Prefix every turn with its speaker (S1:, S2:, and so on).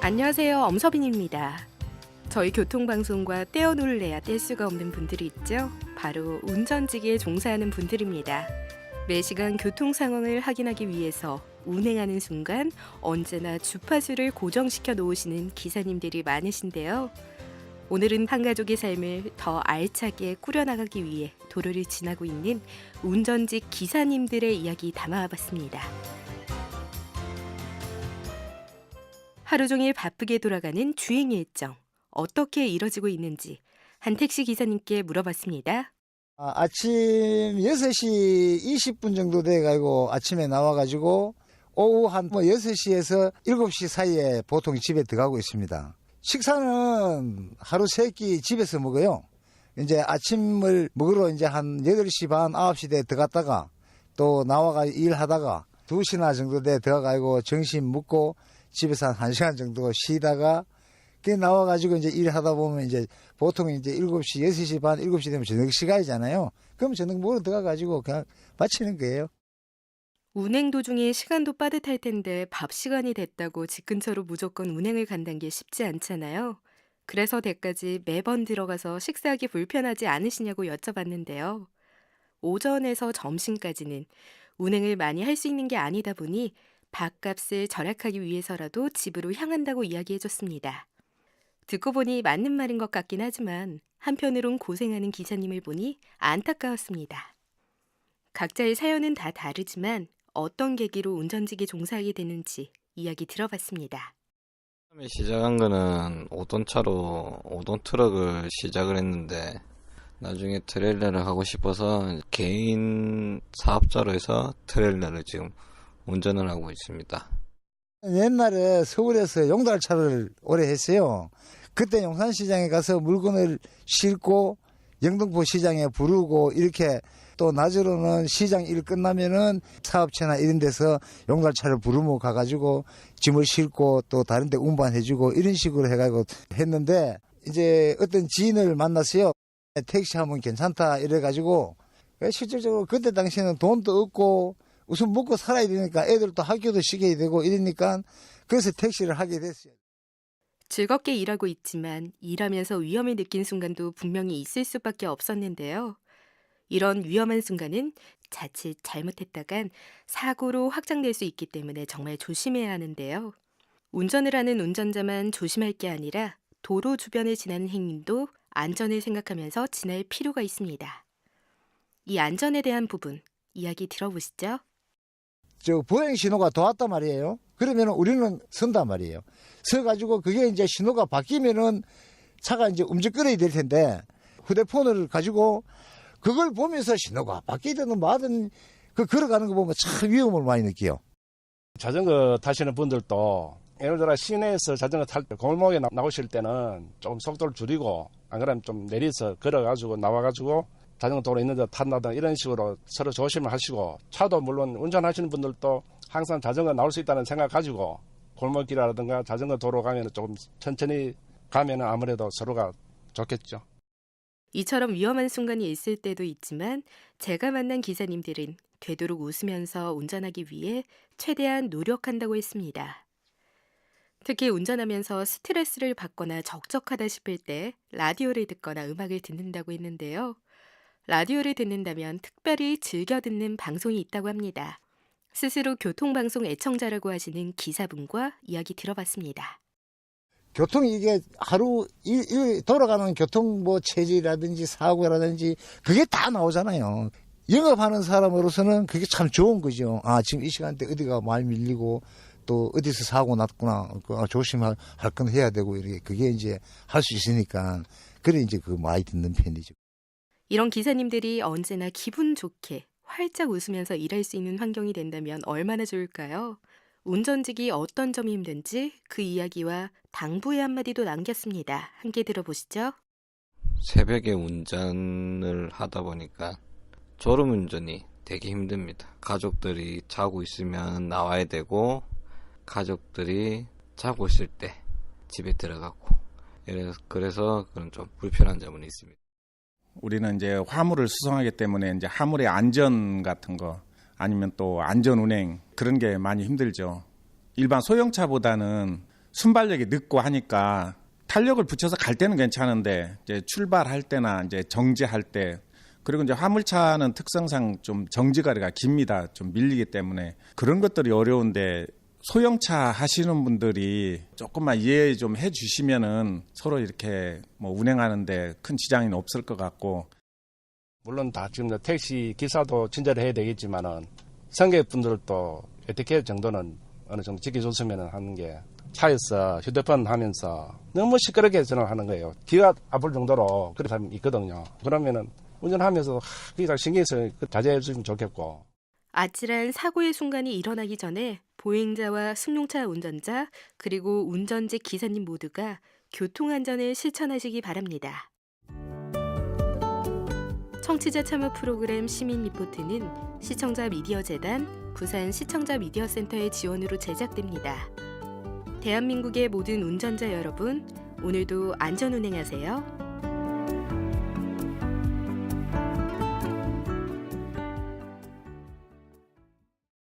S1: 안녕하세요. 엄서빈입니다. 저희 교통방송과 떼어놓을래야 뗄 수가 없는 분들이 있죠. 바로 운전직에 종사하는 분들입니다. 매시간 교통 상황을 확인하기 위해서 운행하는 순간 언제나 주파수를 고정시켜 놓으시는 기사님들이 많으신데요. 오늘은 한 가족의 삶을 더 알차게 꾸려나가기 위해 도로를 지나고 있는 운전직 기사님들의 이야기 담아봤습니다. 하루 종일 바쁘게 돌아가는 주행 일정, 어떻게 이뤄지고 있는지 한 택시 기사님께 물어봤습니다.
S2: 아침 6시 20분 정도 돼가지고 아침에 나와가지고 오후 한 6시에서 7시 사이에 보통 집에 들어가고 있습니다. 식사는 하루 3끼 집에서 먹어요. 이제 아침을 먹으러 이제 한 8시 반, 9시 대 들어갔다가 또 나와가 일하다가 2시나 정도 돼 들어가가지고 점심 먹고 집에서 한 1시간 정도 쉬다가 그 나와가지고 이제 일하다 보면 이제 보통 이제 7시, 6시 반, 7시 되면 저녁 시간이잖아요. 그럼 저녁 먹으러 들어가가지고 그냥 마치는 거예요.
S1: 운행 도중에 시간도 빠듯할 텐데 밥 시간이 됐다고 집 근처로 무조건 운행을 간다는 게 쉽지 않잖아요. 그래서 댁까지 매번 들어가서 식사하기 불편하지 않으시냐고 여쭤봤는데요. 오전에서 점심까지는 운행을 많이 할 수 있는 게 아니다 보니 밥값을 절약하기 위해서라도 집으로 향한다고 이야기해줬습니다. 듣고 보니 맞는 말인 것 같긴 하지만 한편으론 고생하는 기사님을 보니 안타까웠습니다. 각자의 사연은 다 다르지만 어떤 계기로 운전직에 종사하게 되는지 이야기 들어봤습니다.
S3: 처음에 시작한 거는 5톤 차로 5톤 트럭을 시작을 했는데 나중에 트레일러를 하고 싶어서 개인 사업자로 해서 트레일러를 지금 운전을 하고 있습니다.
S2: 옛날에 서울에서 용달차를 오래 했어요. 그때 용산시장에 가서 물건을 싣고 영등포 시장에 부르고 이렇게 또 낮으로는 시장 일 끝나면은 사업체나 이런 데서 용달차를 부르고 가가지고 짐을 싣고 또 다른 데 운반해주고 이런 식으로 해가지고 했는데 이제 어떤 지인을 만났어요. 택시 하면 괜찮다 이래가지고 실질적으로 그때 당시에는 돈도 없고 우선 먹고 살아야 되니까 애들도 학교도 시켜야 되고 이러니까 그래서 택시를 하게 됐어요.
S1: 즐겁게 일하고 있지만 일하면서 위험을 느낀 순간도 분명히 있을 수밖에 없었는데요. 이런 위험한 순간은 자칫 잘못했다간 사고로 확장될 수 있기 때문에 정말 조심해야 하는데요. 운전을 하는 운전자만 조심할 게 아니라 도로 주변을 지나는 행인도 안전을 생각하면서 지날 필요가 있습니다. 이 안전에 대한 부분 이야기 들어보시죠.
S2: 보행 신호가 들어왔단 말이에요. 그러면 우리는 선단 말이에요. 서가지고 그게 이제 신호가 바뀌면은 차가 이제 움직거려야 될 텐데 휴대폰을 가지고 그걸 보면서 신호가 바뀌든 뭐하든 그 걸어가는 거 보면 참 위험을 많이 느껴요.
S4: 자전거 타시는 분들도 예를 들어 시내에서 자전거 탈 때 골목에 나오실 때는 좀 속도를 줄이고 안 그러면 좀 내려서 걸어가지고 나와가지고 자전거 도로 있는 데 탄다든 이런 식으로 서로 조심을 하시고 차도 물론 운전하시는 분들도 항상 자전거 나올 수 있다는 생각 가지고 골목길이라든가 자전거 도로 가면 조금 천천히 가면 아무래도 서로가 좋겠죠.
S1: 이처럼 위험한 순간이 있을 때도 있지만 제가 만난 기사님들은 되도록 웃으면서 운전하기 위해 최대한 노력한다고 했습니다. 특히 운전하면서 스트레스를 받거나 적적하다 싶을 때 라디오를 듣거나 음악을 듣는다고 했는데요. 라디오를 듣는다면 특별히 즐겨 듣는 방송이 있다고 합니다. 스스로 교통방송 애청자라고 하시는 기사분과 이야기 들어봤습니다.
S2: 교통이 이게 하루 돌아가는 교통 체질이라든지 사고라든지 그게 다 나오잖아요. 영업하는 사람으로서는 그게 참 좋은 거죠. 지금 이 시간대 어디가 많이 밀리고 또 어디서 사고 났구나. 조심할 건 해야 되고 이렇게 그게 이제 할 수 있으니까 그래 이제 그 많이 듣는 편이죠.
S1: 이런 기사님들이 언제나 기분 좋게 활짝 웃으면서 일할 수 있는 환경이 된다면 얼마나 좋을까요? 운전직이 어떤 점이 힘든지 그 이야기와 당부의 한마디도 남겼습니다. 함께 들어보시죠.
S3: 새벽에 운전을 하다 보니까 졸음운전이 되게 힘듭니다. 가족들이 자고 있으면 나와야 되고 가족들이 자고 있을 때 집에 들어가고 그래서 그런 좀 불편한 점은 있습니다.
S5: 우리는 이제 화물을 수송하기 때문에 이제 화물의 안전 같은 거 아니면 또 안전 운행 그런 게 많이 힘들죠. 일반 소형차보다는 순발력이 늦고 하니까 탄력을 붙여서 갈 때는 괜찮은데 이제 출발할 때나 이제 정지할 때 그리고 이제 화물차는 특성상 좀 정지거리가 깁니다. 좀 밀리기 때문에 그런 것들이 어려운데 소형차 하시는 분들이 조금만 이해 좀 해주시면은 서로 이렇게 뭐 운행하는데 큰 지장은 없을 것 같고.
S4: 물론 다 지금 택시 기사도 친절히 해야 되겠지만은 승객분들도 에티켓 정도는 어느 정도 지켜줬으면 하는 게 차에서 휴대폰 하면서 너무 시끄럽게 전화하는 거예요. 귀가 아플 정도로 그런 사람이 있거든요. 그러면은 운전하면서 그게 신경 써서 자제해 주시면 좋겠고.
S1: 아찔한 사고의 순간이 일어나기 전에 보행자와 승용차 운전자 그리고 운전직 기사님 모두가 교통안전을 실천하시기 바랍니다. 청취자 참여 프로그램 시민 리포트는 시청자 미디어재단, 부산 시청자 미디어센터의 지원으로 제작됩니다. 대한민국의 모든 운전자 여러분, 오늘도 안전 운행하세요.